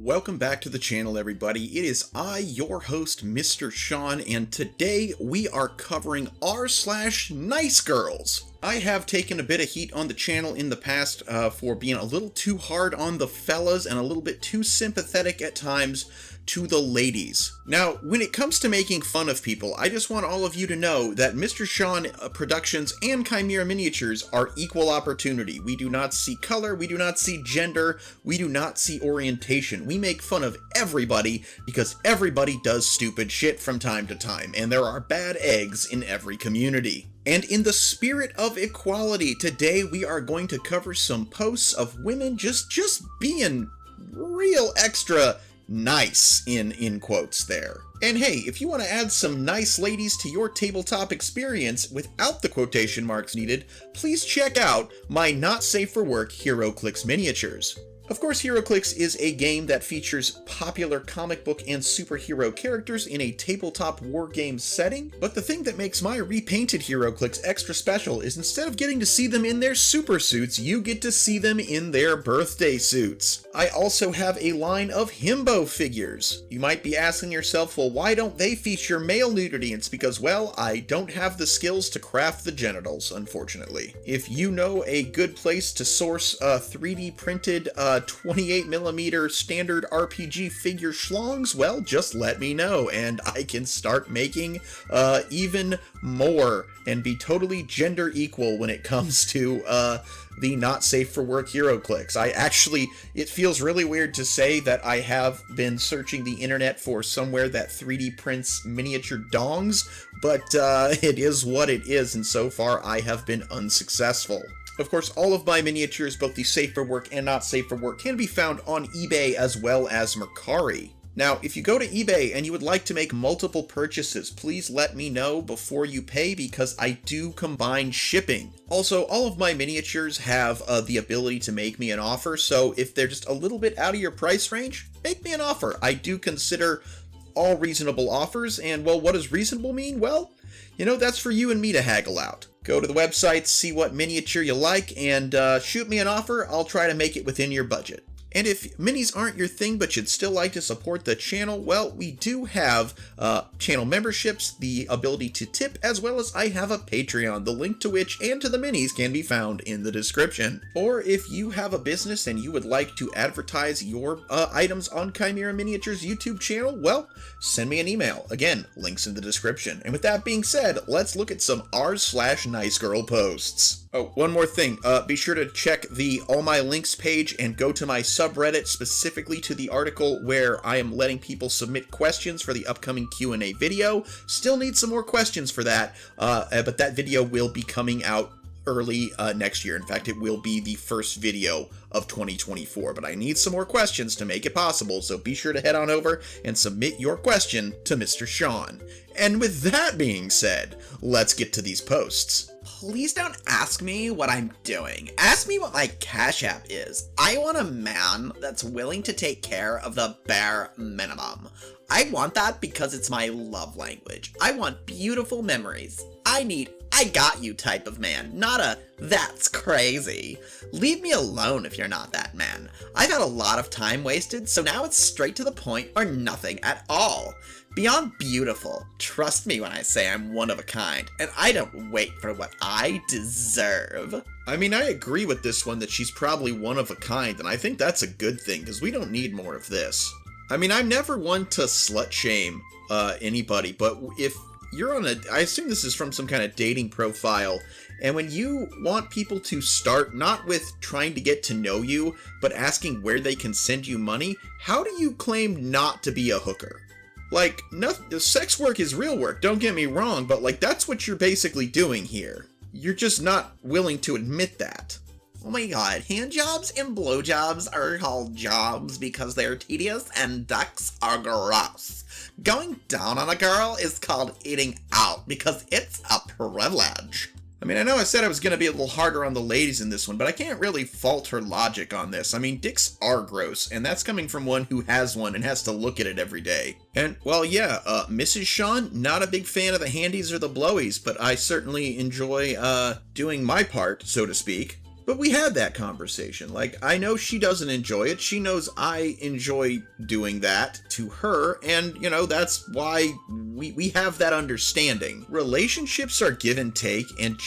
Welcome back to the channel, everybody. It is I, your host, Mr. Sean, and today we are covering r/nicegirls. I have taken a bit of heat on the channel in the past for being a little too hard on the fellas and a little bit too sympathetic at times to the ladies. Now, when it comes to making fun of people, I just want all of you to know that Mr. Sean Productions and Chimera Miniatures are equal opportunity. We do not see color, we do not see gender, we do not see orientation. We make fun of everybody because everybody does stupid shit from time to time, and there are bad eggs in every community. And in the spirit of equality, today we are going to cover some posts of women just being real extra nice in quotes there. And hey, if you want to add some nice ladies to your tabletop experience without the quotation marks needed, please check out my not safe for work HeroClix miniatures. Of course, HeroClix is a game that features popular comic book and superhero characters in a tabletop wargame setting, but the thing that makes my repainted HeroClix extra special is instead of getting to see them in their super suits, you get to see them in their birthday suits. I also have a line of himbo figures. You might be asking yourself, well, why don't they feature male nudity? It's because, well, I don't have the skills to craft the genitals, unfortunately. If you know a good place to source 3D printed 28mm standard RPG figure schlongs, well, just let me know and I can start making even more and be totally gender equal when it comes to the not safe for work HeroClix. It feels really weird to say that I have been searching the internet for somewhere that 3D prints miniature dongs, but it is what it is, and so far I have been unsuccessful. Of course, all of my miniatures, both the safe for work and not safe for work, can be found on eBay as well as Mercari. Now, if you go to eBay and you would like to make multiple purchases, please let me know before you pay because I do combine shipping. Also, all of my miniatures have the ability to make me an offer, so if they're just a little bit out of your price range, make me an offer. I do consider all reasonable offers, and well, what does reasonable mean? Well, you know, that's for you and me to haggle out. Go to the website, see what miniature you like, and shoot me an offer. I'll try to make it within your budget. And if minis aren't your thing but you'd still like to support the channel, well, we do have channel memberships, the ability to tip, as well as I have a Patreon, the link to which and to the minis can be found in the description. Or if you have a business and you would like to advertise your items on Chimera Miniatures YouTube channel, well, send me an email. Again, links in the description. And with that being said, let's look at some r/nicegirl posts. Oh, one more thing. Be sure to check the All My Links page and go to my subreddit, specifically to the article where I am letting people submit questions for the upcoming Q&A video. Still need some more questions for that, but that video will be coming out early next year. In fact, it will be the first video of 2024, but I need some more questions to make it possible, so be sure to head on over and submit your question to Mr. Sean. And with that being said, let's get to these posts. Please don't ask me what I'm doing. Ask me what my Cash App is. I want a man that's willing to take care of the bare minimum. I want that because it's my love language. I want beautiful memories. I need I got you type of man, not a that's crazy. Leave me alone if you're not that man. I've had a lot of time wasted, so now it's straight to the point or nothing at all. Beyond beautiful, trust me when I say I'm one of a kind, and I don't wait for what I deserve. I mean, I agree with this one that she's probably one of a kind, and I think that's a good thing, because we don't need more of this. I mean, I'm never one to slut shame anybody, but if you're on I assume this is from some kind of dating profile, and when you want people to start not with trying to get to know you, but asking where they can send you money, how do you claim not to be a hooker? Like, no, sex work is real work, don't get me wrong, but like, that's what you're basically doing here. You're just not willing to admit that. Oh my god, hand jobs and blowjobs are called jobs because they're tedious and ducks are gross. Going down on a girl is called eating out because it's a privilege. I mean, I know I said I was going to be a little harder on the ladies in this one, but I can't really fault her logic on this. I mean, dicks are gross, and that's coming from one who has one and has to look at it every day. And, well, yeah, Mrs. Sean, not a big fan of the handies or the blowies, but I certainly enjoy doing my part, so to speak. But we had that conversation. Like, I know she doesn't enjoy it. She knows I enjoy doing that to her. And, you know, that's why we have that understanding. Relationships are give and take, and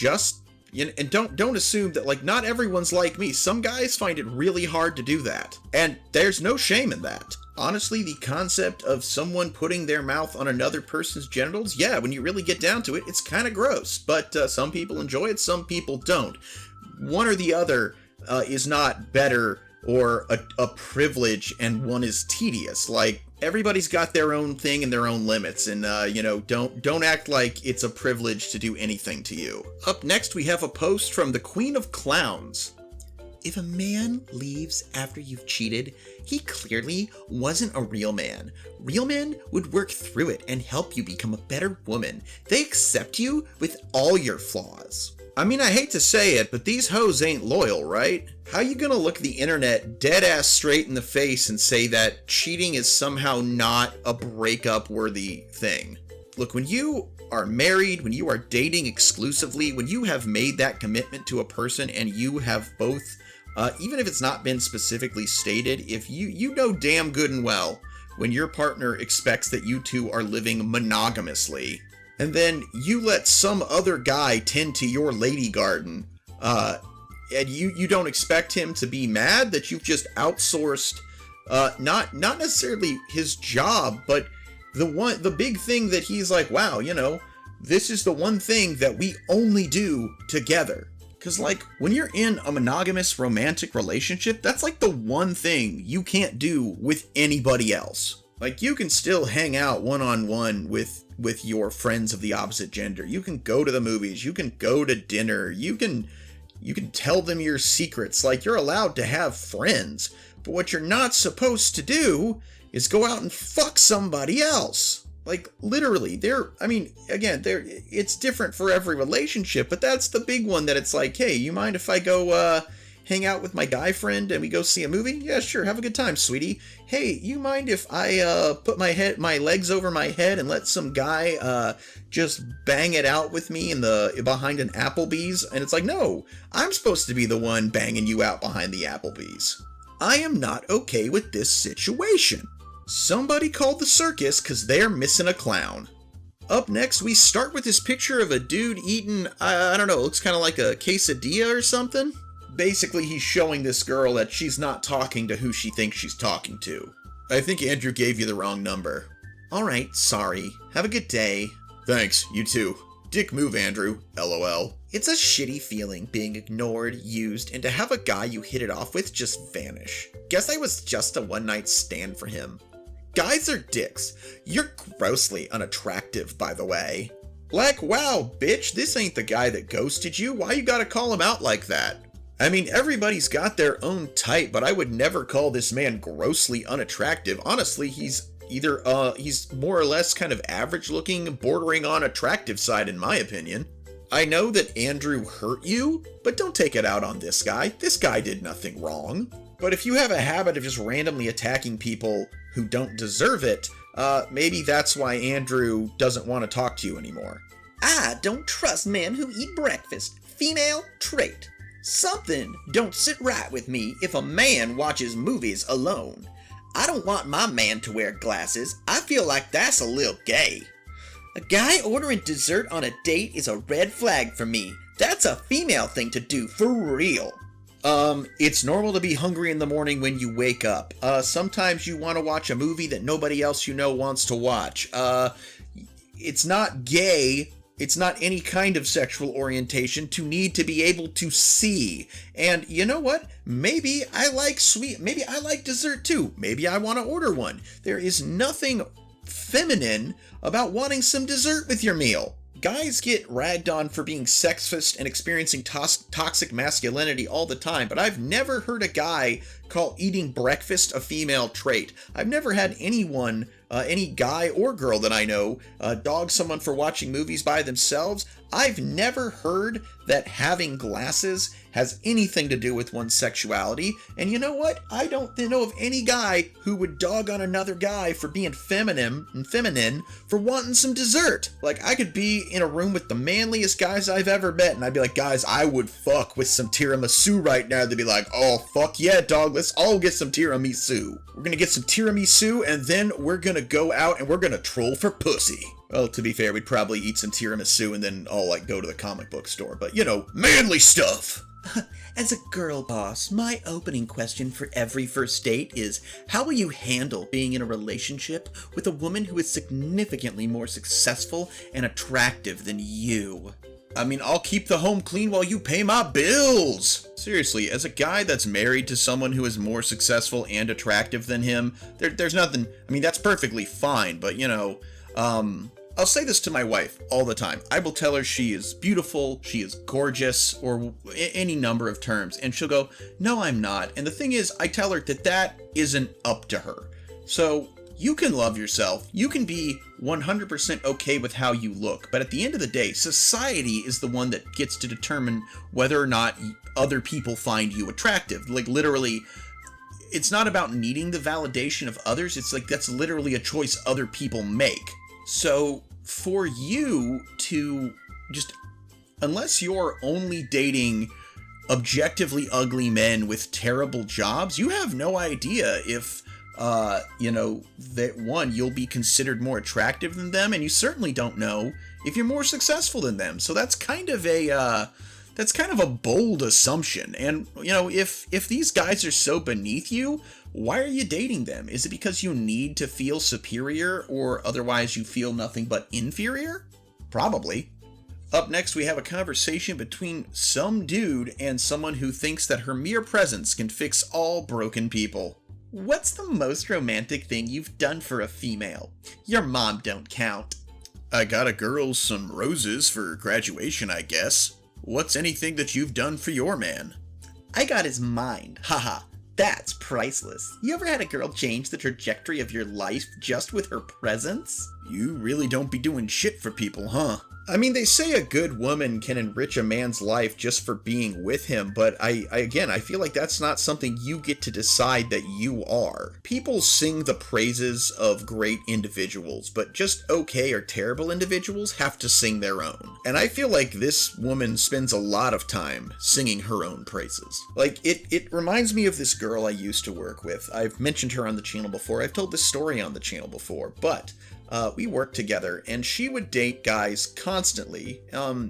don't assume that, like, not everyone's like me. Some guys find it really hard to do that. And there's no shame in that. Honestly, the concept of someone putting their mouth on another person's genitals, yeah, when you really get down to it, it's kind of gross. But some people enjoy it, some people don't. One or the other is not better or a privilege, and one is tedious. Like, everybody's got their own thing and their own limits, and you know, don't act like it's a privilege to do anything to you. Up next, we have a post from the Queen of Clowns. If a man leaves after you've cheated, he clearly wasn't a real man. Real men would work through it and help you become a better woman. They accept you with all your flaws. I mean, I hate to say it, but these hoes ain't loyal, right? How you gonna look the internet dead ass straight in the face and say that cheating is somehow not a breakup worthy thing? Look, when you are married, when you are dating exclusively, when you have made that commitment to a person and you have both, even if it's not been specifically stated, if you know damn good and well when your partner expects that you two are living monogamously, and then you let some other guy tend to your lady garden, and you don't expect him to be mad that you've just outsourced, not necessarily his job, but the big thing that he's like, wow, you know, this is the one thing that we only do together. Because, like, when you're in a monogamous romantic relationship, that's like the one thing you can't do with anybody else. Like, you can still hang out one-on-one with your friends of the opposite gender. You can go to the movies. You can go to dinner. You can tell them your secrets. Like, you're allowed to have friends. But what you're not supposed to do is go out and fuck somebody else. Like, literally, it's different for every relationship, but that's the big one that it's like, hey, you mind if I go, hang out with my guy friend and we go see a movie? Yeah, sure, have a good time, sweetie. Hey, you mind if I, put my legs over my head and let some guy, just bang it out with me behind an Applebee's? And it's like, no, I'm supposed to be the one banging you out behind the Applebee's. I am not okay with this situation. Somebody called the circus because they're missing a clown. Up next, we start with this picture of a dude eating, I don't know, it looks kind of like a quesadilla or something. Basically, he's showing this girl that she's not talking to who she thinks she's talking to. I think Andrew gave you the wrong number. Alright, sorry. Have a good day. Thanks, you too. Dick move, Andrew. LOL. It's a shitty feeling being ignored, used, and to have a guy you hit it off with just vanish. Guess I was just a one-night stand for him. Guys are dicks. You're grossly unattractive, by the way. Like, wow, bitch, this ain't the guy that ghosted you. Why you gotta call him out like that? I mean, everybody's got their own type, but I would never call this man grossly unattractive. Honestly, he's more or less kind of average looking, bordering on attractive side in my opinion. I know that Andrew hurt you, but don't take it out on this guy. This guy did nothing wrong. But if you have a habit of just randomly attacking people who don't deserve it, maybe that's why Andrew doesn't want to talk to you anymore. I don't trust men who eat breakfast. Female trait. Something don't sit right with me if a man watches movies alone. I don't want my man to wear glasses. I feel like that's a little gay. A guy ordering dessert on a date is a red flag for me. That's a female thing to do for real. It's normal to be hungry in the morning when you wake up. Sometimes you want to watch a movie that nobody else you know wants to watch. It's not gay. It's not any kind of sexual orientation to need to be able to see. And you know what? Maybe I like maybe I like dessert too. Maybe I want to order one. There is nothing feminine about wanting some dessert with your meal. Guys get ragged on for being sexist and experiencing toxic masculinity all the time, but I've never heard a guy call eating breakfast a female trait. I've never had anyone any guy or girl that I know dog someone for watching movies by themselves, I've never heard that having glasses has anything to do with one's sexuality. And you know what? I don't know of any guy who would dog on another guy for being feminine for wanting some dessert. Like, I could be in a room with the manliest guys I've ever met, and I'd be like, guys, I would fuck with some tiramisu right now. They'd be like, oh, fuck yeah, dog, let's all get some tiramisu. We're gonna get some tiramisu, and then we're gonna go out and we're gonna troll for pussy. Well, to be fair, we'd probably eat some tiramisu and then all, like, go to the comic book store. But, you know, manly stuff! As a girl boss, my opening question for every first date is, how will you handle being in a relationship with a woman who is significantly more successful and attractive than you? I mean, I'll keep the home clean while you pay my bills! Seriously, as a guy that's married to someone who is more successful and attractive than him, there's nothing... I mean, that's perfectly fine, but, you know, I'll say this to my wife all the time. I will tell her she is beautiful, she is gorgeous, or any number of terms, and she'll go, no, I'm not. And the thing is, I tell her that that isn't up to her. So you can love yourself, you can be 100% okay with how you look, but at the end of the day, society is the one that gets to determine whether or not other people find you attractive. Like, literally, it's not about needing the validation of others, it's like that's literally a choice other people make. So for you to just, unless you're only dating objectively ugly men with terrible jobs, you have no idea if, you know, that one, you'll be considered more attractive than them, and you certainly don't know if you're more successful than them. So that's kind of a bold assumption. And, you know, if these guys are so beneath you, why are you dating them? Is it because you need to feel superior, or otherwise you feel nothing but inferior? Probably. Up next, we have a conversation between some dude and someone who thinks that her mere presence can fix all broken people. What's the most romantic thing you've done for a female? Your mom don't count. I got a girl some roses for graduation, I guess. What's anything that you've done for your man? I got his mind. Haha. That's priceless. You ever had a girl change the trajectory of your life just with her presence? You really don't be doing shit for people, huh? I mean, they say a good woman can enrich a man's life just for being with him, but I feel like that's not something you get to decide that you are. People sing the praises of great individuals, but just okay or terrible individuals have to sing their own. And I feel like this woman spends a lot of time singing her own praises. Like, it reminds me of this girl I used to work with. I've mentioned her on the channel before. I've told this story on the channel before, but we worked together, and she would date guys constantly.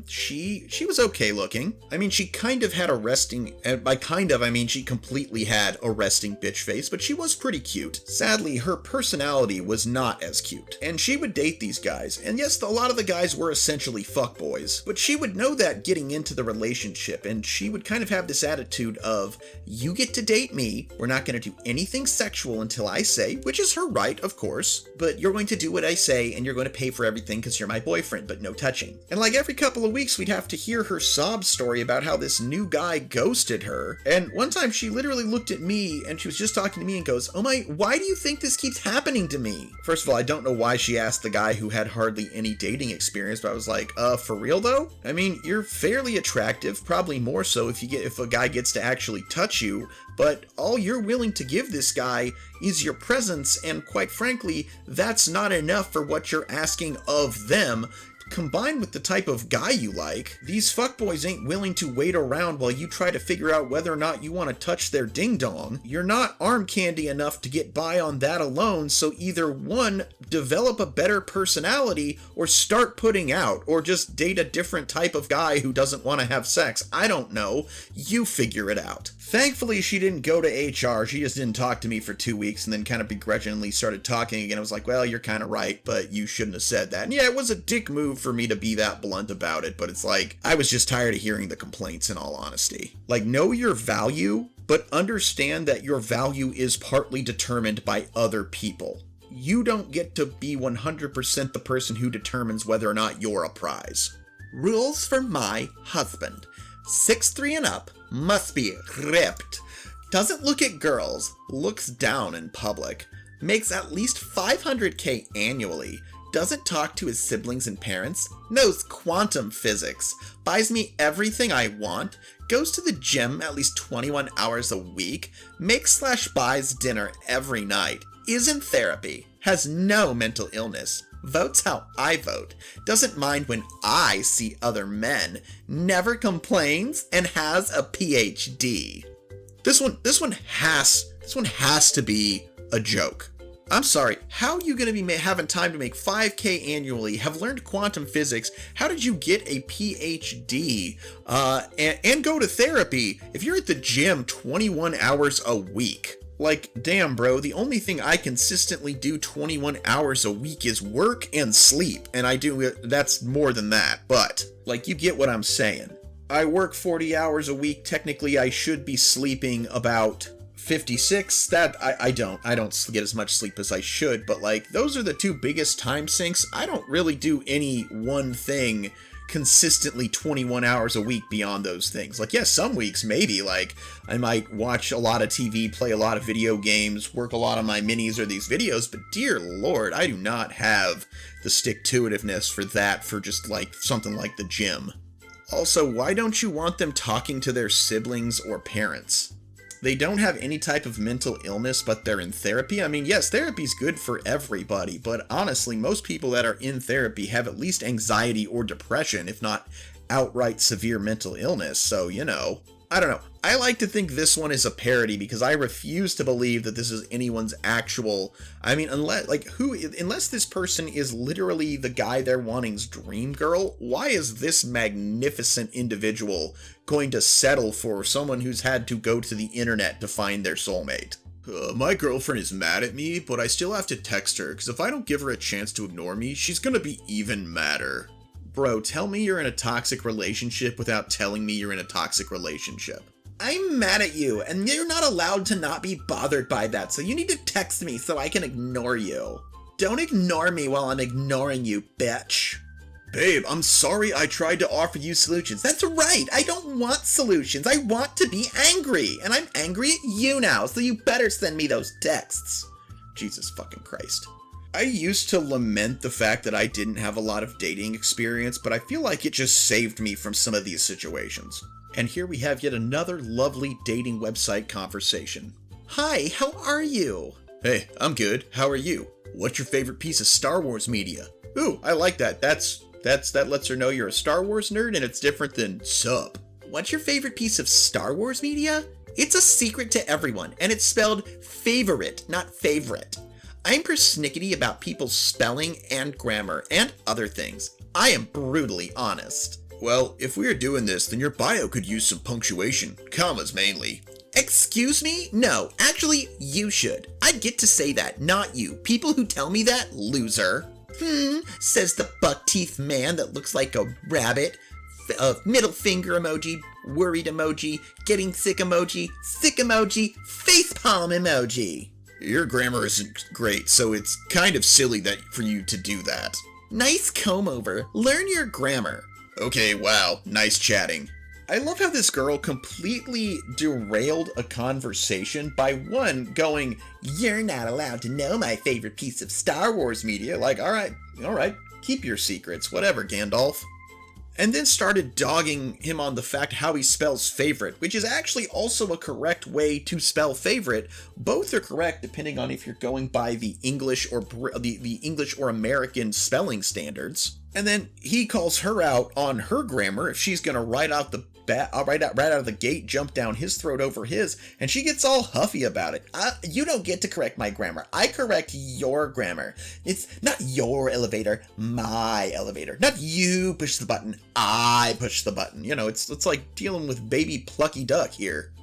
She was okay looking. I mean, she kind of had a resting, by kind of, I mean she completely had a resting bitch face, but she was pretty cute. Sadly, her personality was not as cute. And she would date these guys, and yes, a lot of the guys were essentially fuckboys, but she would know that getting into the relationship, and she would kind of have this attitude of, you get to date me, we're not going to do anything sexual until I say, which is her right, of course, but you're going to do what I say, and you're going to pay for everything because you're my boyfriend, but no touching. And like every couple of weeks, we'd have to hear her sob story about how this new guy ghosted her. And one time she literally looked at me, and she was just talking to me and goes, oh my, why do you think this keeps happening to me? First of all, I don't know why she asked the guy who had hardly any dating experience, but I was like, for real though? I mean, you're fairly attractive, probably more so if a guy gets to actually touch you, but all you're willing to give this guy is your presence, and quite frankly, that's not enough for what you're asking of them. Combined with the type of guy you like, these fuckboys ain't willing to wait around while you try to figure out whether or not you want to touch their ding-dong. You're not arm candy enough to get by on that alone, so either one, develop a better personality, or start putting out, or just date a different type of guy who doesn't want to have sex. I don't know. You figure it out. Thankfully, she didn't go to HR. She just didn't talk to me for 2 weeks and then kind of begrudgingly started talking again. I was like, well, you're kind of right, but you shouldn't have said that. And yeah, it was a dick move for me to be that blunt about it, but it's like, I was just tired of hearing the complaints in all honesty. Like, know your value, but understand that your value is partly determined by other people. You don't get to be 100% the person who determines whether or not you're a prize. Rules for my husband. 6'3" and up, must be ripped. Doesn't look at girls, looks down in public. makes at least $500K annually, doesn't talk to his siblings and parents, knows quantum physics, buys me everything I want, goes to the gym at least 21 hours a week, makes/buys dinner every night, is in therapy, has no mental illness, votes how I vote, doesn't mind when I see other men, never complains, and has a PhD. This one has to be a joke. I'm sorry, how are you going to be having time to make 5K annually, have learned quantum physics, how did you get a PhD, and go to therapy if you're at the gym 21 hours a week? Like, damn bro, the only thing I consistently do 21 hours a week is work and sleep, and that's more than that, but, like, you get what I'm saying. I work 40 hours a week, technically I should be sleeping about 56, that I don't get as much sleep as I should, but like those are the two biggest time sinks. I don't really do any one thing consistently 21 hours a week beyond those things. Like, yes, some weeks maybe like I might watch a lot of TV, play a lot of video games, work a lot on my minis or these videos, but dear lord, I do not have the stick-to-itiveness for that, for just like something like the gym. Also, why don't you want them talking to their siblings or parents? They don't have any type of mental illness, but they're in therapy. I mean, yes, therapy's good for everybody, but honestly, most people that are in therapy have at least anxiety or depression, if not outright severe mental illness, so, you know. I don't know. I like to think this one is a parody because I refuse to believe that this is anyone's actual... I mean, unless this person is literally the guy they're wanting's dream girl, why is this magnificent individual going to settle for someone who's had to go to the internet to find their soulmate? My girlfriend is mad at me, but I still have to text her, because if I don't give her a chance to ignore me, she's gonna be even madder. Bro, tell me you're in a toxic relationship without telling me you're in a toxic relationship. I'm mad at you, and you're not allowed to not be bothered by that, so you need to text me so I can ignore you. Don't ignore me while I'm ignoring you, bitch. Babe, I'm sorry I tried to offer you solutions. That's right, I don't want solutions, I want to be angry, and I'm angry at you now, so you better send me those texts. Jesus fucking Christ. I used to lament the fact that I didn't have a lot of dating experience, but I feel like it just saved me from some of these situations. And here we have yet another lovely dating website conversation. Hi, how are you? Hey, I'm good. How are you? What's your favorite piece of Star Wars media? Ooh, I like that. That lets her know you're a Star Wars nerd and it's different than sup. What's your favorite piece of Star Wars media? It's a secret to everyone, and it's spelled favorite, not favorite. I'm persnickety about people's spelling and grammar and other things. I am brutally honest. Well, if we're doing this, then your bio could use some punctuation, commas mainly. Excuse me? No, actually, you should. I get to say that, not you. People who tell me that, loser. Says the buck-teeth man that looks like a rabbit. Middle finger emoji, worried emoji, getting sick emoji, facepalm emoji. Your grammar isn't great, so it's kind of silly for you to do that. Nice comb over. Learn your grammar. Okay, wow, nice chatting. I love how this girl completely derailed a conversation by one going, "You're not allowed to know my favorite piece of Star Wars media." Like, all right, keep your secrets, whatever, Gandalf. And then started dogging him on the fact how he spells favorite, which is actually also a correct way to spell favorite. Both are correct depending on if you're going by the English or the English or American spelling standards. And then he calls her out on her grammar if she's gonna right out of the gate jump down his throat over his, and she gets all huffy about it. You don't get to correct my grammar. I correct your grammar. It's not your elevator, my elevator. Not you push the button, I push the button. You know, it's like dealing with baby Plucky Duck here.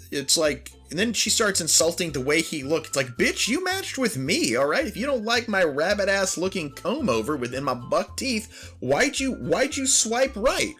It's like, and then she starts insulting the way he looked. It's like, bitch, you matched with me, alright? If you don't like my rabbit-ass looking comb over within my buck teeth, why'd you swipe right?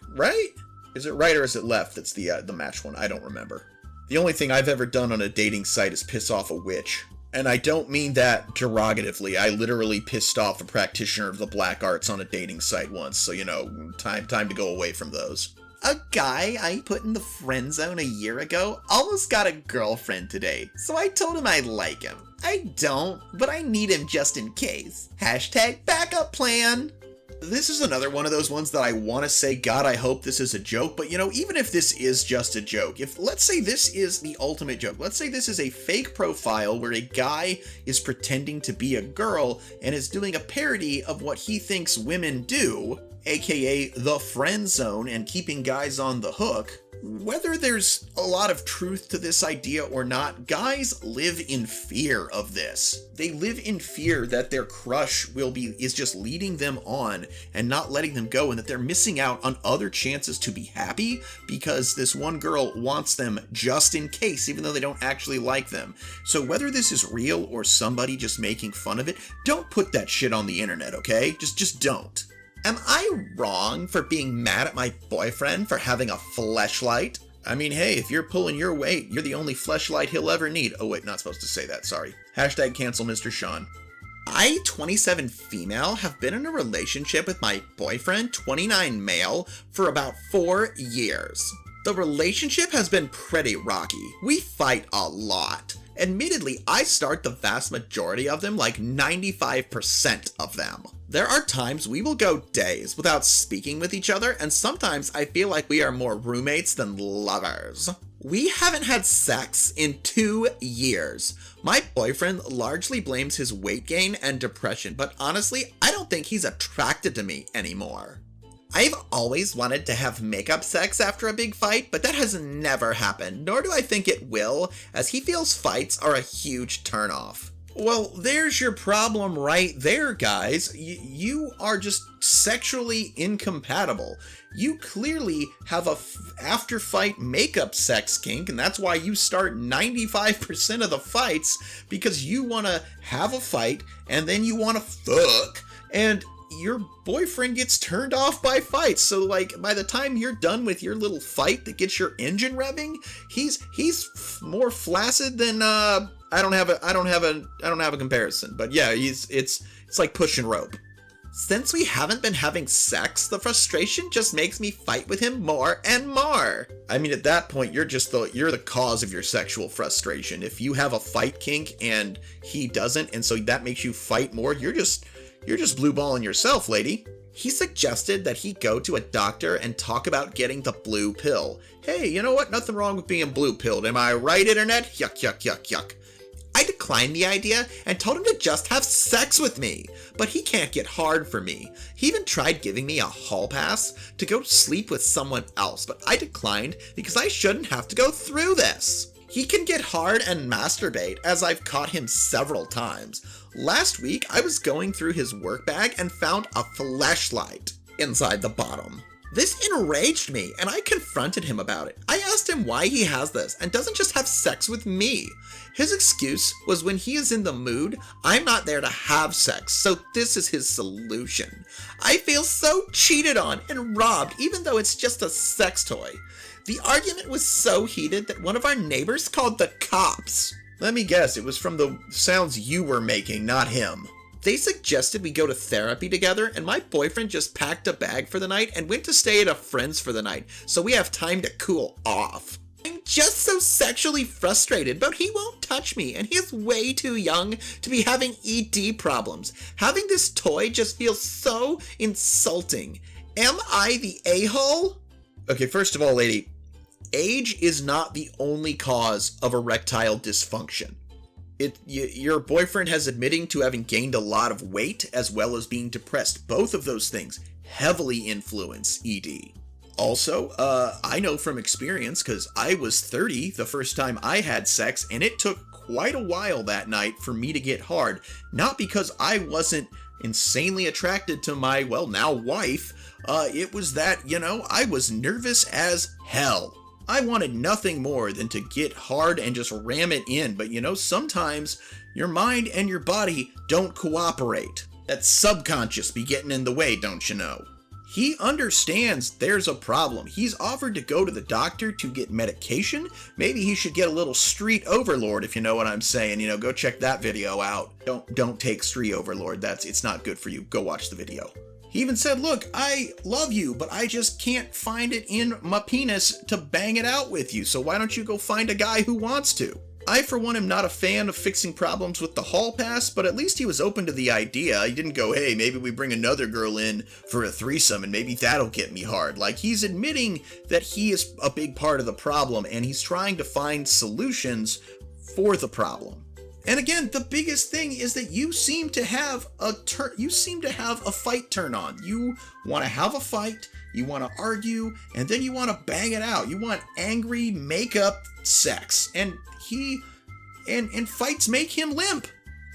Is it right or is it left? That's the match one. I don't remember. The only thing I've ever done on a dating site is piss off a witch. And I don't mean that derogatively. I literally pissed off a practitioner of the black arts on a dating site once. So, you know, time to go away from those. A guy I put in the friend zone a year ago almost got a girlfriend today, so I told him I like him. I don't, but I need him just in case. Hashtag backup plan. This is another one of those ones that I want to say, God, I hope this is a joke, but even if this is just a joke, if let's say this is the ultimate joke, let's say this is a fake profile where a guy is pretending to be a girl and is doing a parody of what he thinks women do, aka the friend zone and keeping guys on the hook. Whether there's a lot of truth to this idea or not, guys live in fear of this. They live in fear that their crush is just leading them on and not letting them go, and that they're missing out on other chances to be happy because this one girl wants them just in case, even though they don't actually like them. So whether this is real or somebody just making fun of it, don't put that shit on the internet, okay? Just don't. Am I wrong for being mad at my boyfriend for having a fleshlight? I mean, hey, if you're pulling your weight, you're the only fleshlight he'll ever need. Oh wait, not supposed to say that, sorry. Hashtag cancel Mr. Sean. I, 27 female, have been in a relationship with my boyfriend, 29 male, for about 4 years. The relationship has been pretty rocky. We fight a lot. Admittedly, I start the vast majority of them, like 95% of them. There are times we will go days without speaking with each other, and sometimes I feel like we are more roommates than lovers. We haven't had sex in 2 years. My boyfriend largely blames his weight gain and depression, but honestly, I don't think he's attracted to me anymore. I've always wanted to have makeup sex after a big fight, but that has never happened, nor do I think it will, as he feels fights are a huge turnoff. Well, there's your problem right there, guys. You are just sexually incompatible. You clearly have a after-fight makeup sex kink, and that's why you start 95% of the fights, because you want to have a fight, and then you want to fuck, and your boyfriend gets turned off by fights. So like by the time you're done with your little fight that gets your engine revving, he's more flaccid than I don't have a comparison, but yeah, it's like pushing rope. Since we haven't been having sex, the frustration just makes me fight with him more and more. I mean, at that point, you're the cause of your sexual frustration. If you have a fight kink and he doesn't, and so that makes you fight more, you're just blue balling yourself, lady. He suggested that he go to a doctor and talk about getting the blue pill. Hey, you know what? Nothing wrong with being blue pilled. Am I right, internet? Yuck, yuck, yuck, yuck. I declined the idea and told him to just have sex with me, but he can't get hard for me. He even tried giving me a hall pass to go sleep with someone else, but I declined because I shouldn't have to go through this. He can get hard and masturbate, as I've caught him several times. Last week, I was going through his work bag and found a fleshlight inside the bottom. This enraged me, and I confronted him about it. I asked him why he has this and doesn't just have sex with me. His excuse was when he is in the mood, I'm not there to have sex, so this is his solution. I feel so cheated on and robbed, even though it's just a sex toy. The argument was so heated that one of our neighbors called the cops. Let me guess, it was from the sounds you were making, not him. They suggested we go to therapy together, and my boyfriend just packed a bag for the night and went to stay at a friend's for the night, so we have time to cool off. I'm just so sexually frustrated, but he won't touch me, and he is way too young to be having ED problems. Having this toy just feels so insulting. Am I the a-hole? Okay, first of all, lady, age is not the only cause of erectile dysfunction. Your boyfriend has admitting to having gained a lot of weight as well as being depressed. Both of those things heavily influence ED. Also, I know from experience, because I was 30 the first time I had sex, and it took quite a while that night for me to get hard. Not because I wasn't insanely attracted to my, well, now wife. It was that, I was nervous as hell. I wanted nothing more than to get hard and just ram it in, but sometimes your mind and your body don't cooperate. That subconscious be getting in the way, don't you know? He understands there's a problem. He's offered to go to the doctor to get medication. Maybe he should get a little street overlord, if you know what I'm saying. Go check that video out. Don't take street overlord. It's not good for you. Go watch the video. He even said, look, I love you, but I just can't find it in my penis to bang it out with you, so why don't you go find a guy who wants to? I, for one, am not a fan of fixing problems with the hall pass, but at least he was open to the idea. He didn't go, hey, maybe we bring another girl in for a threesome and maybe that'll get me hard. Like, he's admitting that he is a big part of the problem and he's trying to find solutions for the problem. And again, the biggest thing is that you seem to have a fight turn on. You want to have a fight, you want to argue, and then you want to bang it out. You want angry make-up sex. And fights make him limp.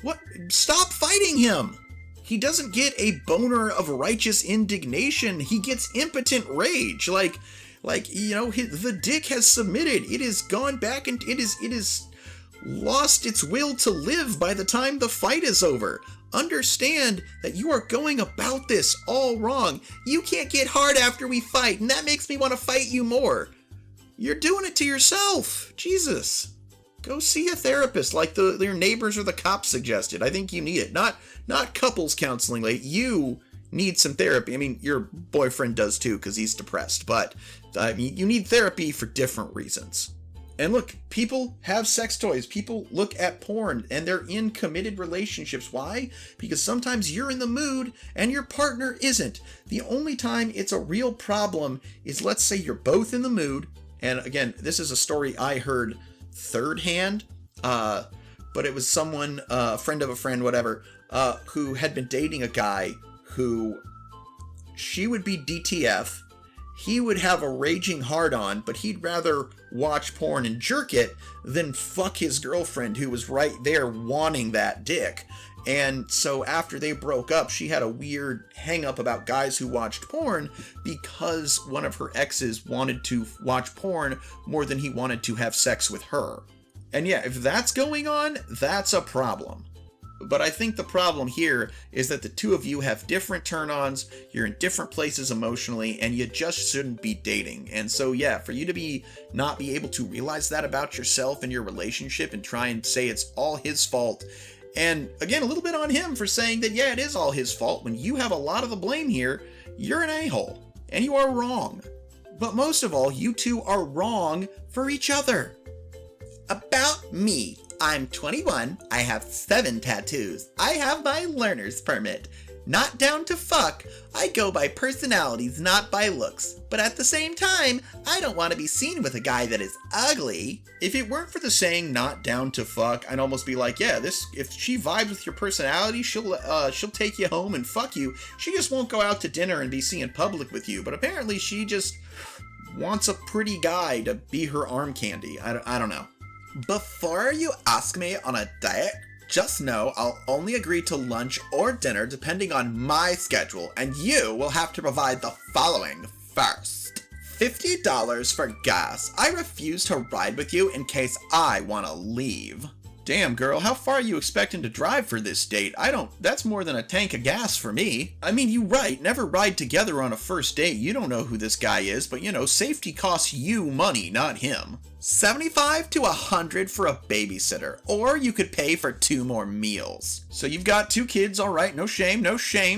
What? Stop fighting him. He doesn't get a boner of righteous indignation. He gets impotent rage. The dick has submitted. It has gone back and it is lost its will to live by the time the fight is over. Understand that you are going about this all wrong. You can't get hard after we fight, and that makes me want to fight you more. You're doing it to yourself. Jesus. Go see a therapist like your neighbors or the cops suggested. I think you need it. Not couples counseling. Like, you need some therapy. I mean, your boyfriend does too because he's depressed. But you need therapy for different reasons. And look, people have sex toys. People look at porn and they're in committed relationships. Why? Because sometimes you're in the mood and your partner isn't. The only time it's a real problem is, let's say you're both in the mood. And again, this is a story I heard third hand, but it was someone, a friend of a friend, whatever, who had been dating a guy who she would be DTF. He would have a raging hard-on, but he'd rather watch porn and jerk it than fuck his girlfriend who was right there wanting that dick. And so after they broke up, she had a weird hang-up about guys who watched porn because one of her exes wanted to watch porn more than he wanted to have sex with her. And yeah, if that's going on, that's a problem. But I think the problem here is that the two of you have different turn-ons, you're in different places emotionally, and you just shouldn't be dating. And so yeah, for you to not be able to realize that about yourself and your relationship and try and say it's all his fault, and again, a little bit on him for saying that yeah, it is all his fault when you have a lot of the blame here, you're an a-hole, and you are wrong. But most of all, you two are wrong for each other. About me. I'm 21, I have 7 tattoos, I have my learner's permit. Not down to fuck, I go by personalities, not by looks. But at the same time, I don't want to be seen with a guy that is ugly. If it weren't for the saying not down to fuck, I'd almost be like, yeah, if she vibes with your personality, she'll take you home and fuck you. She just won't go out to dinner and be seen in public with you. But apparently she just wants a pretty guy to be her arm candy. I don't know. Before you ask me on a date, just know I'll only agree to lunch or dinner depending on my schedule, and you will have to provide the following first. $50 for gas. I refuse to ride with you in case I want to leave. Damn, girl, how far are you expecting to drive for this date? That's more than a tank of gas for me. I mean, you're right, never ride together on a first date. You don't know who this guy is, but safety costs you money, not him. $75 to $100 for a babysitter, or you could pay for 2 more meals. So you've got 2 kids, all right, no shame,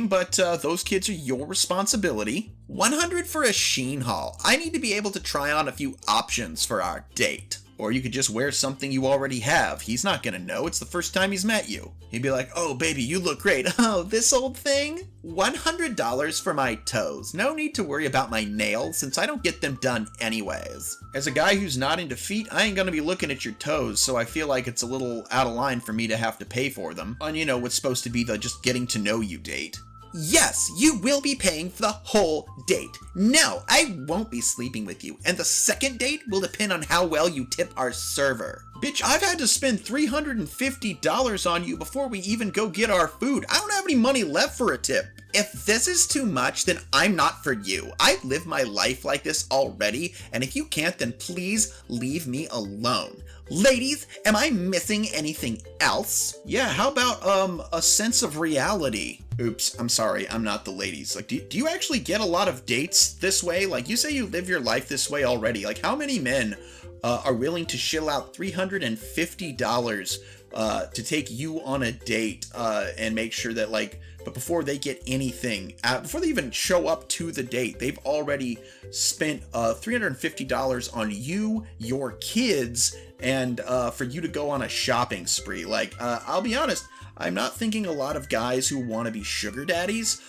but those kids are your responsibility. $100 for a sheen haul. I need to be able to try on a few options for our date. Or you could just wear something you already have. He's not gonna know. It's the first time he's met you. He'd be like, oh, baby, you look great. Oh, this old thing? $100 for my toes. No need to worry about my nails since I don't get them done anyways. As a guy who's not into feet, I ain't gonna be looking at your toes, so I feel like it's a little out of line for me to have to pay for them. On, what's supposed to be the just getting to know you date. Yes, you will be paying for the whole date. No, I won't be sleeping with you, and the second date will depend on how well you tip our server. Bitch, I've had to spend $350 on you before we even go get our food. I don't have any money left for a tip. If this is too much, then I'm not for you. I live my life like this already, and if you can't, then please leave me alone. Ladies, am I missing anything else? Yeah, how about a sense of reality? Oops, I'm sorry, I'm not the ladies. Like, do you actually get a lot of dates this way? Like, you say you live your life this way already. Like, how many men are willing to shill out $350 to take you on a date and make sure that, like, But before they get anything, before they even show up to the date, they've already spent $350 on you, your kids, and for you to go on a shopping spree. Like, I'll be honest, I'm not thinking a lot of guys who want to be sugar daddies.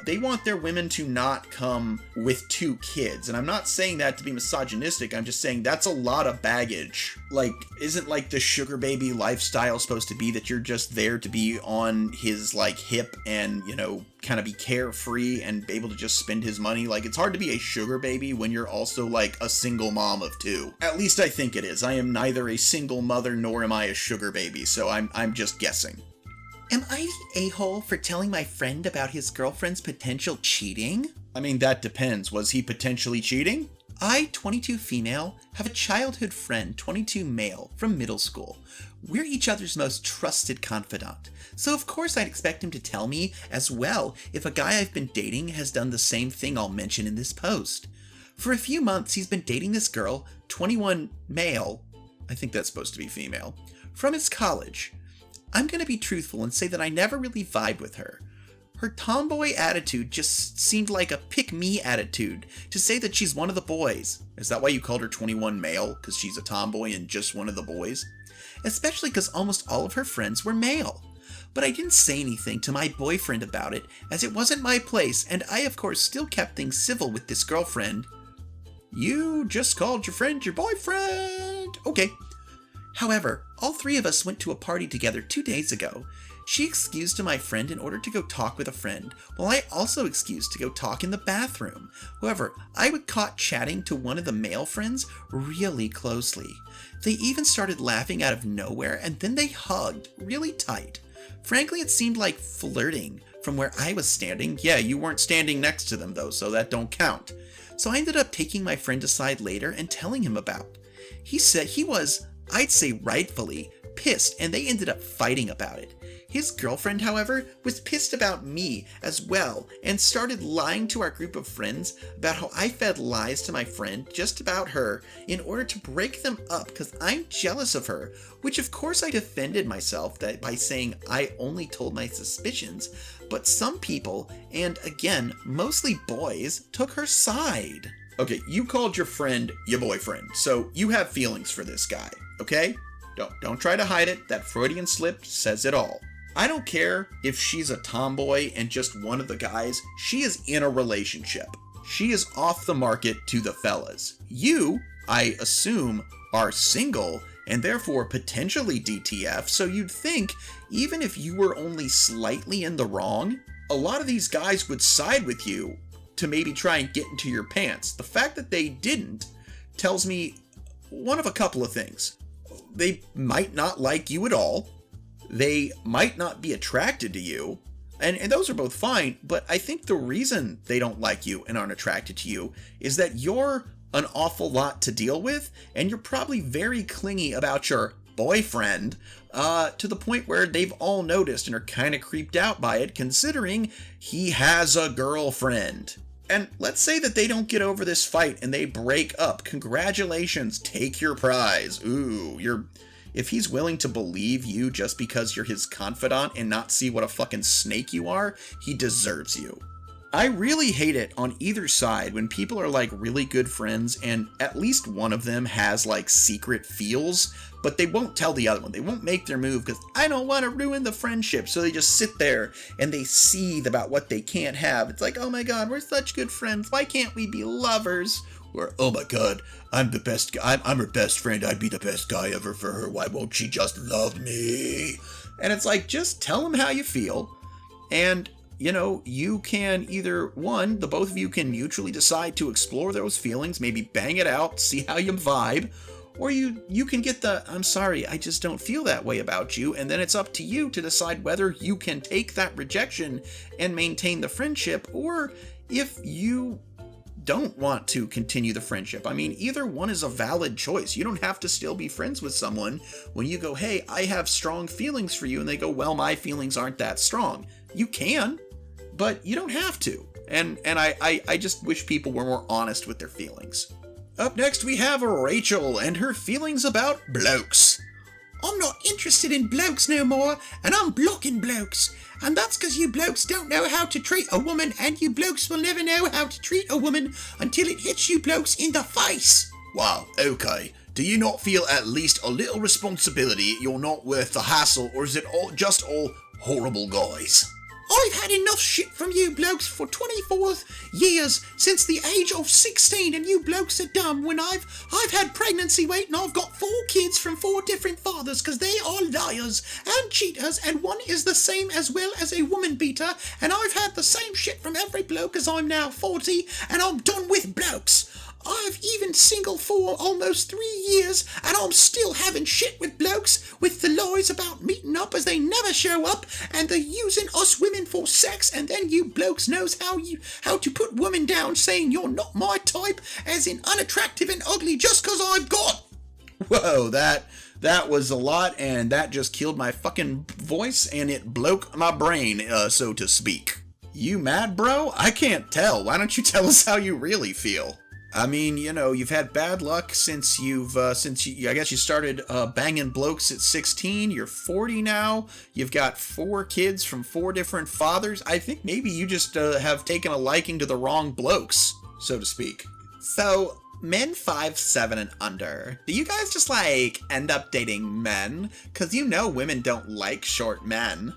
They want their women to not come with 2 kids. And I'm not saying that to be misogynistic. I'm just saying that's a lot of baggage. Like, isn't like the sugar baby lifestyle supposed to be that you're just there to be on his like hip and, you know, kind of be carefree and able to just spend his money? Like, it's hard to be a sugar baby when you're also like a single mom of 2. At least I think it is. I am neither a single mother nor am I a sugar baby, so I'm just guessing. Am I the a-hole for telling my friend about his girlfriend's potential cheating? I mean, that depends. Was he potentially cheating? I, 22 female, have a childhood friend, 22 male, from middle school. We're each other's most trusted confidant, so of course I'd expect him to tell me as well if a guy I've been dating has done the same thing I'll mention in this post. For a few months, he's been dating this girl, 21 male, I think that's supposed to be female, from his college. I'm gonna be truthful and say that I never really vibed with her. Her tomboy attitude just seemed like a pick-me attitude, to say that she's one of the boys. Is that why you called her 21 male? Because she's a tomboy and just one of the boys? Especially because almost all of her friends were male. But I didn't say anything to my boyfriend about it, as it wasn't my place, and I of course still kept things civil with this girlfriend. You just called your friend your boyfriend! Okay. However, all 3 of us went to a party together 2 days ago. She excused to my friend in order to go talk with a friend, while I also excused to go talk in the bathroom. However, I was caught chatting to one of the male friends really closely. They even started laughing out of nowhere, and then they hugged really tight. Frankly, it seemed like flirting from where I was standing. Yeah, you weren't standing next to them though, so that don't count. So I ended up taking my friend aside later and telling him about. He said he was, I'd say rightfully, pissed, and they ended up fighting about it. His girlfriend, however, was pissed about me as well and started lying to our group of friends about how I fed lies to my friend just about her in order to break them up because I'm jealous of her, which of course I defended myself by saying I only told my suspicions, but some people, and again, mostly boys, took her side. Okay, you called your friend your boyfriend, so you have feelings for this guy, okay? Don't try to hide it. That Freudian slip says it all. I don't care if she's a tomboy and just one of the guys. She is in a relationship. She is off the market to the fellas. You, I assume, are single and therefore potentially DTF, so you'd think even if you were only slightly in the wrong, a lot of these guys would side with you to maybe try and get into your pants. The fact that they didn't tells me one of a couple of things. They might not like you at all. They might not be attracted to you. And those are both fine, but I think the reason they don't like you and aren't attracted to you is that you're an awful lot to deal with, and you're probably very clingy about your boyfriend, to the point where they've all noticed and are kind of creeped out by it, considering he has a girlfriend. And let's say that they don't get over this fight and they break up. Congratulations, take your prize. Ooh, if he's willing to believe you just because you're his confidant and not see what a fucking snake you are, he deserves you. I really hate it on either side when people are like really good friends and at least one of them has like secret feels, but they won't tell the other one. They won't make their move because I don't want to ruin the friendship. So they just sit there and they seethe about what they can't have. It's like, oh my god, we're such good friends. Why can't we be lovers? Or, oh my god, I'm the best guy. I'm her best friend. I'd be the best guy ever for her. Why won't she just love me? And it's like, just tell them how you feel. And you know, you can either, one, the both of you can mutually decide to explore those feelings, maybe bang it out, see how you vibe, or you can get the, I'm sorry, I just don't feel that way about you, and then it's up to you to decide whether you can take that rejection and maintain the friendship, or if you don't want to continue the friendship. I mean, either one is a valid choice. You don't have to still be friends with someone when you go, hey, I have strong feelings for you, and they go, well, my feelings aren't that strong. You can, but you don't have to. And I just wish people were more honest with their feelings. Up next, we have Rachel and her feelings about blokes. I'm not interested in blokes no more, and I'm blocking blokes. And that's because you blokes don't know how to treat a woman, and you blokes will never know how to treat a woman until it hits you blokes in the face. Wow, okay. Do you not feel at least a little responsibility you're not worth the hassle, or is it just all horrible guys? I've had enough shit from you blokes for 24 years, since the age of 16, and you blokes are dumb when I've had pregnancy weight and I've got 4 kids from 4 different fathers, because they are liars and cheaters, and one is the same as well as a woman beater, and I've had the same shit from every bloke as I'm now 40, and I'm done with blokes. I've even single for almost 3 years, and I'm still having shit with blokes, with the lies about meeting up as they never show up, and they're using us women for sex, and then you blokes knows how to put women down, saying you're not my type, as in unattractive and ugly, just 'cause I've got. Whoa, that was a lot, and that just killed my fucking voice, and it broke my brain, so to speak. You mad, bro? I can't tell. Why don't you tell us how you really feel? I mean, you know, you've had bad luck since I guess you started banging blokes at 16. You're 40 now. You've got 4 kids from 4 different fathers. I think maybe you just have taken a liking to the wrong blokes, so to speak. So, men 5'7" and under, do you guys just end up dating men? 'Cause you know women don't like short men.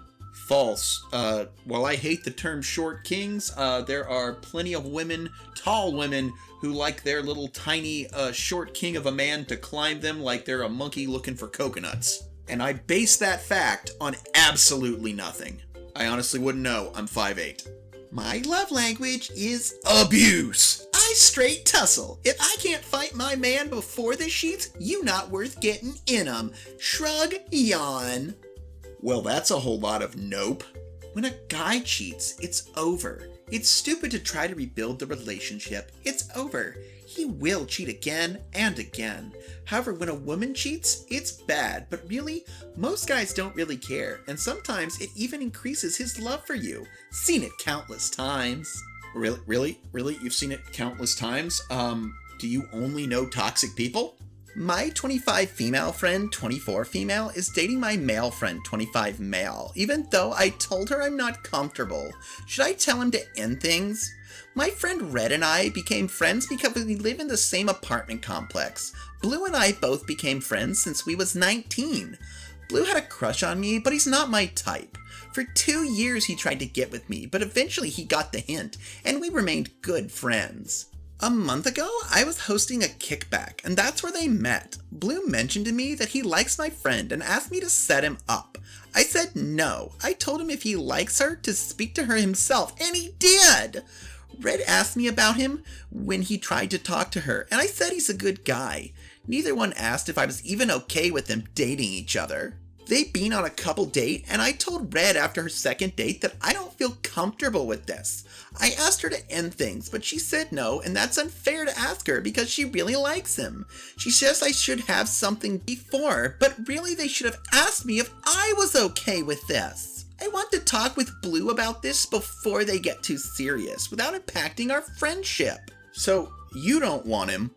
False. While I hate the term short kings, there are plenty of women, tall women, who like their little tiny short king of a man to climb them like they're a monkey looking for coconuts. And I base that fact on absolutely nothing. I honestly wouldn't know. I'm 5'8". My love language is abuse. I straight tussle. If I can't fight my man before the sheets, you not worth getting in 'em. Shrug, yawn. Well, that's a whole lot of nope. When a guy cheats, it's over. It's stupid to try to rebuild the relationship. It's over. He will cheat again and again. However, when a woman cheats, it's bad, but really, most guys don't really care, and sometimes it even increases his love for you. Seen it countless times. Really? You've seen it countless times? Do you only know toxic people? My 25 female friend, 24 female, is dating my male friend, 25 male, even though I told her I'm not comfortable. Should I tell him to end things? My friend Red and I became friends because we live in the same apartment complex. Blue and I both became friends since we was 19. Blue had a crush on me, but he's not my type. For 2 years he tried to get with me, but eventually he got the hint, and we remained good friends. A month ago, I was hosting a kickback, and that's where they met. Blue mentioned to me that he likes my friend and asked me to set him up. I said no. I told him if he likes her, to speak to her himself, and he did! Red asked me about him when he tried to talk to her, and I said he's a good guy. Neither one asked if I was even okay with them dating each other. They'd been on a couple date, and I told Red after her second date that I don't feel comfortable with this. I asked her to end things, but she said no, and that's unfair to ask her because she really likes him. She says I should have something before, but really they should have asked me if I was okay with this. I want to talk with Blue about this before they get too serious, without impacting our friendship. So, you don't want him,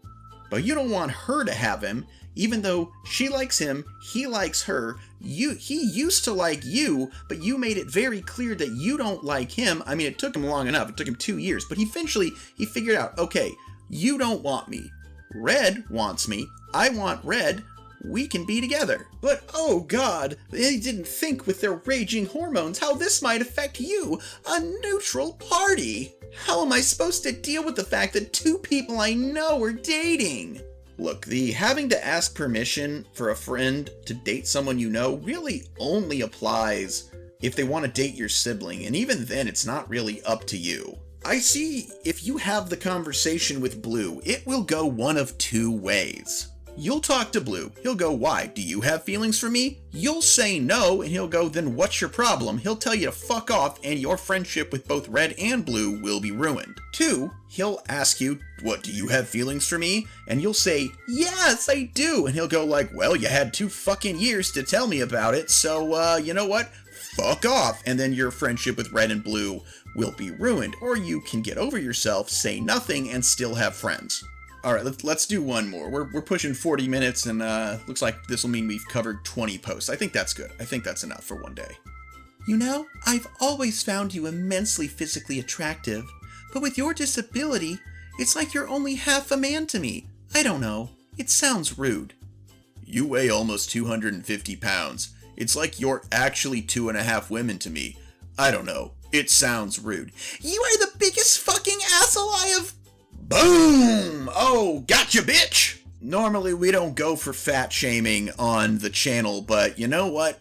but you don't want her to have him, even though she likes him, he likes her. He used to like you, but you made it very clear that you don't like him. I mean, it took him long enough. It took him 2 years, but he figured out, okay, you don't want me. Red wants me. I want Red. We can be together. But, oh God, they didn't think with their raging hormones how this might affect you, a neutral party. How am I supposed to deal with the fact that 2 people I know are dating? Look, the having to ask permission for a friend to date someone you know really only applies if they want to date your sibling, and even then it's not really up to you. I see if you have the conversation with Blue, it will go one of 2 ways. You'll talk to Blue. He'll go, why? Do you have feelings for me? You'll say no, and he'll go, then what's your problem? He'll tell you to fuck off, and your friendship with both Red and Blue will be ruined. 2, he'll ask you, what, do you have feelings for me? And you'll say, yes, I do. And he'll go like, well, you had 2 fucking years to tell me about it, so, you know what? Fuck off. And then your friendship with Red and Blue will be ruined. Or you can get over yourself, say nothing, and still have friends. All right, let's do one more. We're pushing 40 minutes, and looks like this will mean we've covered 20 posts. I think that's good. I think that's enough for one day. You know, I've always found you immensely physically attractive, but with your disability, it's like you're only half a man to me. I don't know. It sounds rude. You weigh almost 250 pounds. It's like you're actually 2.5 women to me. I don't know. It sounds rude. You are the biggest fucking asshole I have. Boom! Oh, gotcha, bitch! Normally, we don't go for fat shaming on the channel, but you know what?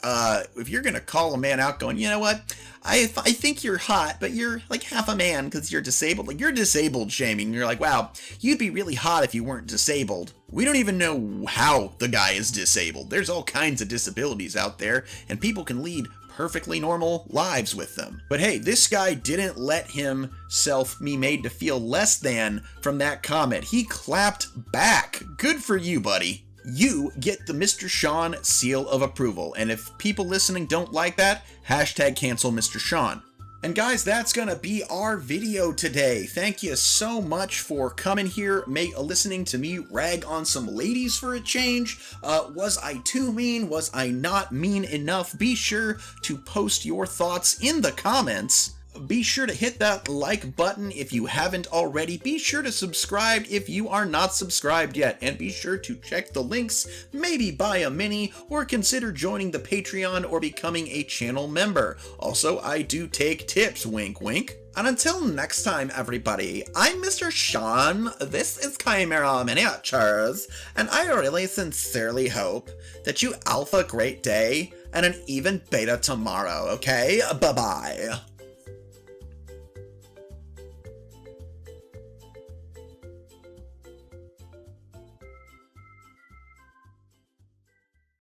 If you're gonna call a man out going, you know what? I think you're hot, but you're like half a man because you're disabled. Like, you're disabled shaming. You're like, wow, you'd be really hot if you weren't disabled. We don't even know how the guy is disabled. There's all kinds of disabilities out there, and people can lead perfectly normal lives with them. But hey, this guy didn't let himself be made to feel less than from that comment. He clapped back. Good for you, buddy. You get the Mr. Sean seal of approval. And if people listening don't like that, hashtag cancel Mr. Sean. And guys, that's gonna be our video today. Thank you so much for coming here, listening to me rag on some ladies for a change. Was I too mean? Was I not mean enough? Be sure to post your thoughts in the comments. Be sure to hit that like button if you haven't already. Be sure to subscribe if you are not subscribed yet. And be sure to check the links, maybe buy a mini, or consider joining the Patreon or becoming a channel member. Also, I do take tips, wink wink. And until next time, everybody, I'm Mr. Sean, this is Chimera Miniatures, and I really sincerely hope that you alpha great day and an even beta tomorrow, okay? Bye-bye.